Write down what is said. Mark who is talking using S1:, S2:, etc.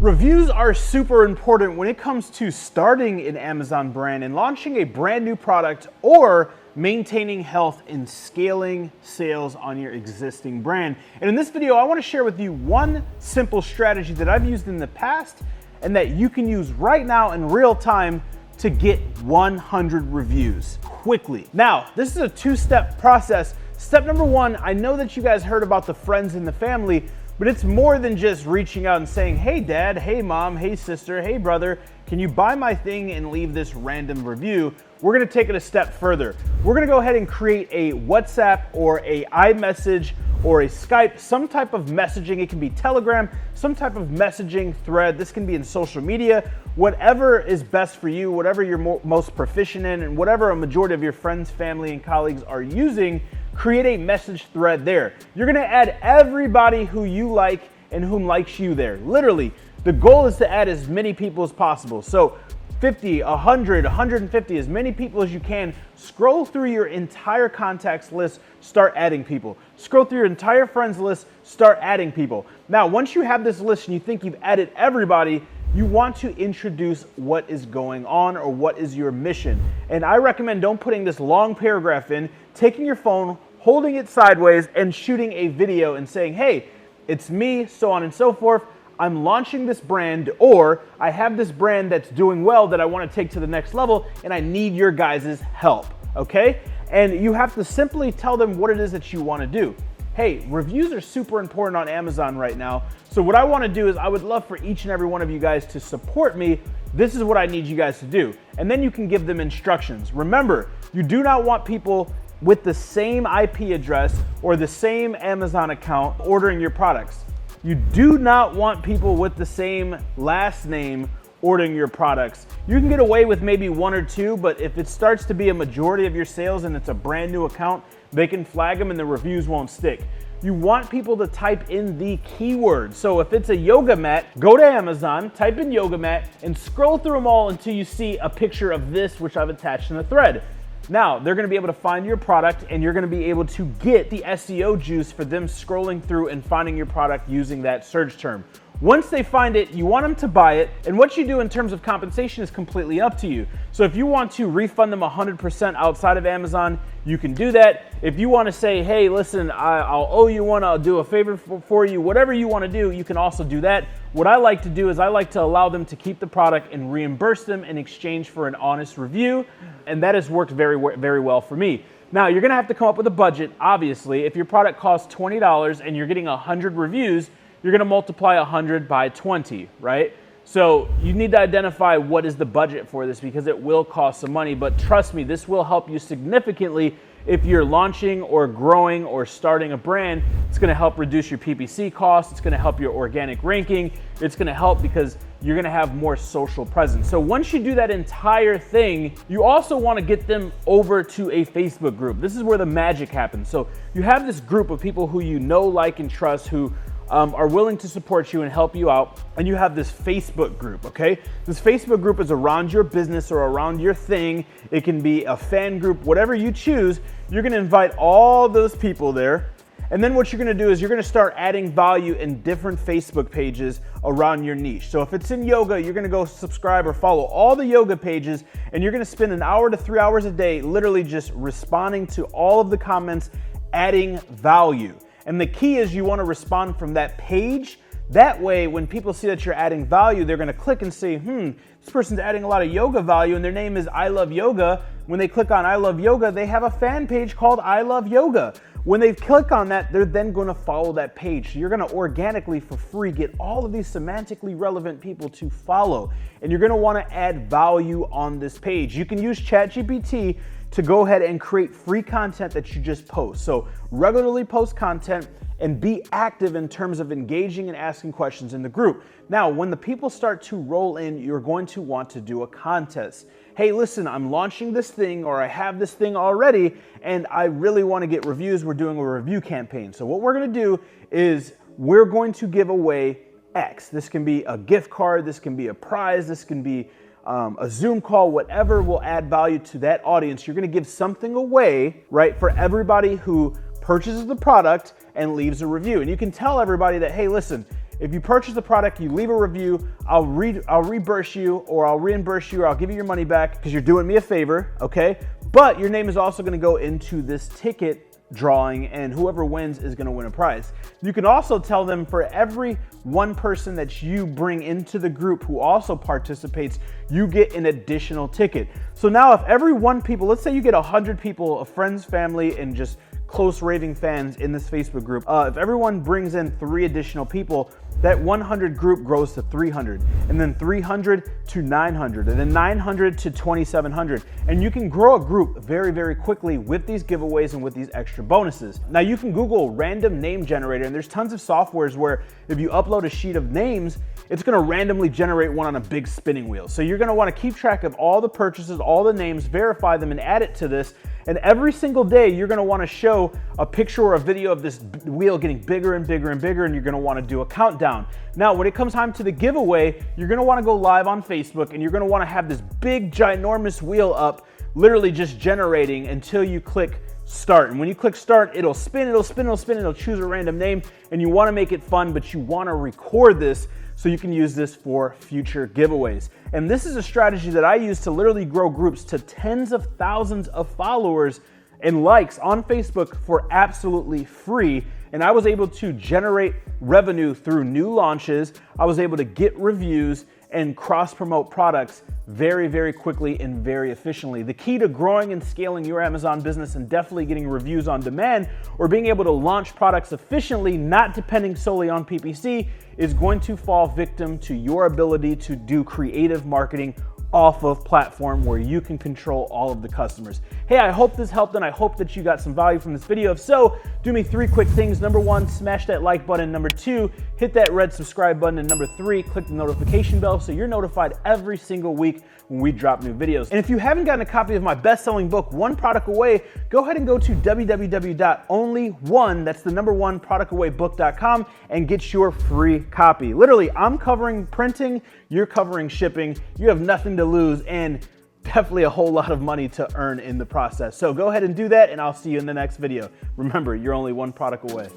S1: Reviews are super important when it comes to starting an Amazon brand and launching a brand new product or maintaining health and scaling sales on your existing brand. And in this video, I want to share with you one simple strategy that I've used in the past and that you can use right now in real time to get 100 reviews quickly. Now, this is a two-step process. Step number one, I know that you guys heard about the friends and the family, but it's more than just reaching out and saying, hey dad, hey mom, hey sister, hey brother, can you buy my thing and leave this random review? We're gonna take it a step further. We're gonna go ahead and create a WhatsApp or a iMessage or a Skype, some type of messaging. It can be Telegram, some type of messaging thread. This can be in social media, whatever is best for you, whatever you're most proficient in, and whatever a majority of your friends, family, and colleagues are using. Create a message thread there. You're gonna add everybody who you like and whom likes you there. Literally, the goal is to add as many people as possible. So 50, 100, 150, as many people as you can. Scroll through your entire contacts list, start adding people. Scroll through your entire friends list, start adding people. Now, once you have this list and you think you've added everybody, you want to introduce what is going on or what is your mission. And I recommend don't putting this long paragraph in, taking your phone, holding it sideways and shooting a video and saying, hey, it's me, so on and so forth. I'm launching this brand, or I have this brand that's doing well that I want to take to the next level and I need your guys' help, okay? And you have to simply tell them what it is that you want to do. Hey, reviews are super important on Amazon right now. So what I want to do is I would love for each and every one of you guys to support me. This is what I need you guys to do. And then you can give them instructions. Remember, you do not want people with the same IP address or the same Amazon account ordering your products. You do not want people with the same last name ordering your products. You can get away with maybe one or two, but if it starts to be a majority of your sales and it's a brand new account, they can flag them and the reviews won't stick. You want people to type in the keyword. So if it's a yoga mat, go to Amazon, type in yoga mat, and scroll through them all until you see a picture of this, which I've attached in the thread. Now, they're gonna be able to find your product and you're gonna be able to get the SEO juice for them scrolling through and finding your product using that search term. Once they find it, you want them to buy it, and what you do in terms of compensation is completely up to you. So if you want to refund them 100% outside of Amazon, you can do that. If you want to say, hey, listen, I'll owe you one, I'll do a favor for you, whatever you want to do, you can also do that. What I like to do is I like to allow them to keep the product and reimburse them in exchange for an honest review, and that has worked very, very well for me. Now, you're going to have to come up with a budget, obviously. If your product costs $20 and you're getting 100 reviews, you're gonna multiply 100 by 20, right? So you need to identify what is the budget for this because it will cost some money, but trust me, this will help you significantly if you're launching or growing or starting a brand. It's gonna help reduce your PPC costs, it's gonna help your organic ranking, it's gonna help because you're gonna have more social presence. So once you do that entire thing, you also wanna get them over to a Facebook group. This is where the magic happens. So you have this group of people who you know, like, and trust who are willing to support you and help you out, and you have this Facebook group, okay? This Facebook group is around your business or around your thing. It can be a fan group, whatever you choose. You're gonna invite all those people there, and then what you're gonna do is you're gonna start adding value in different Facebook pages around your niche. So if it's in yoga, you're gonna go subscribe or follow all the yoga pages, and you're gonna spend 1 hour to 3 hours a day literally just responding to all of the comments, adding value. And the key is you want to respond from that page. That way, when people see that you're adding value, they're going to click and say, this person's adding a lot of yoga value and their name is I Love Yoga. When they click on I Love Yoga, they have a fan page called I Love Yoga. When they click on that, they're then going to follow that page. So you're going to organically, for free, get all of these semantically relevant people to follow. And you're going to want to add value on this page. You can use ChatGPT to go ahead and create free content that you just post. So regularly post content and be active in terms of engaging and asking questions in the group. Now, when the people start to roll in, you're going to want to do a contest. Hey, listen, I'm launching this thing, or I have this thing already, and I really want to get reviews. We're doing a review campaign. So what we're going to do is we're going to give away X. This can be a gift card, this can be a prize, this can be a Zoom call, whatever will add value to that audience. You're gonna give something away, right, for everybody who purchases the product and leaves a review. And you can tell everybody that, hey, listen, If you purchase the product, you leave a review, I'll reimburse you, or I'll give you your money back because you're doing me a favor, okay? But your name is also gonna go into this ticket drawing, and whoever wins is gonna win a prize. You can also tell them for every one person that you bring into the group who also participates, you get an additional ticket. So now if every one people, let's say you get 100 people, friends, family, and just close raving fans in this Facebook group, if everyone brings in 3 additional people, that 100 group grows to 300, and then 300 to 900, and then 900 to 2700. And you can grow a group very, very quickly with these giveaways and with these extra bonuses. Now you can Google random name generator, and there's tons of softwares where if you upload a sheet of names, it's gonna randomly generate one on a big spinning wheel. So you're gonna wanna keep track of all the purchases, all the names, verify them, and add it to this. And every single day, you're gonna wanna show a picture or a video of this wheel getting bigger and bigger and bigger, and you're gonna wanna do a countdown. Now, when it comes time to the giveaway, you're gonna wanna go live on Facebook, and you're gonna wanna have this big, ginormous wheel up, literally just generating until you click start. And when you click start, it'll spin, it'll spin, it'll spin, it'll choose a random name, and you wanna make it fun, but you wanna record this so you can use this for future giveaways. And this is a strategy that I use to literally grow groups to tens of thousands of followers and likes on Facebook for absolutely free. And I was able to generate revenue through new launches. I was able to get reviews and cross-promote products very, very quickly and very efficiently. The key to growing and scaling your Amazon business, and definitely getting reviews on demand, or being able to launch products efficiently, not depending solely on PPC, is going to fall victim to your ability to do creative marketing off of platform where you can control all of the customers. Hey, I hope this helped, and I hope that you got some value from this video. If so, do me 3 quick things. Number 1, smash that like button. Number 2, hit that red subscribe button. And number 3, click the notification bell so you're notified every single week when we drop new videos. And if you haven't gotten a copy of my best-selling book, One Product Away, go ahead and go to www.only1, that's the number 1 productawaybook.com, and get your free copy. Literally, I'm covering printing, you're covering shipping, you have nothing to lose, and definitely a whole lot of money to earn in the process. So go ahead and do that, and I'll see you in the next video. Remember, you're only 1 product away.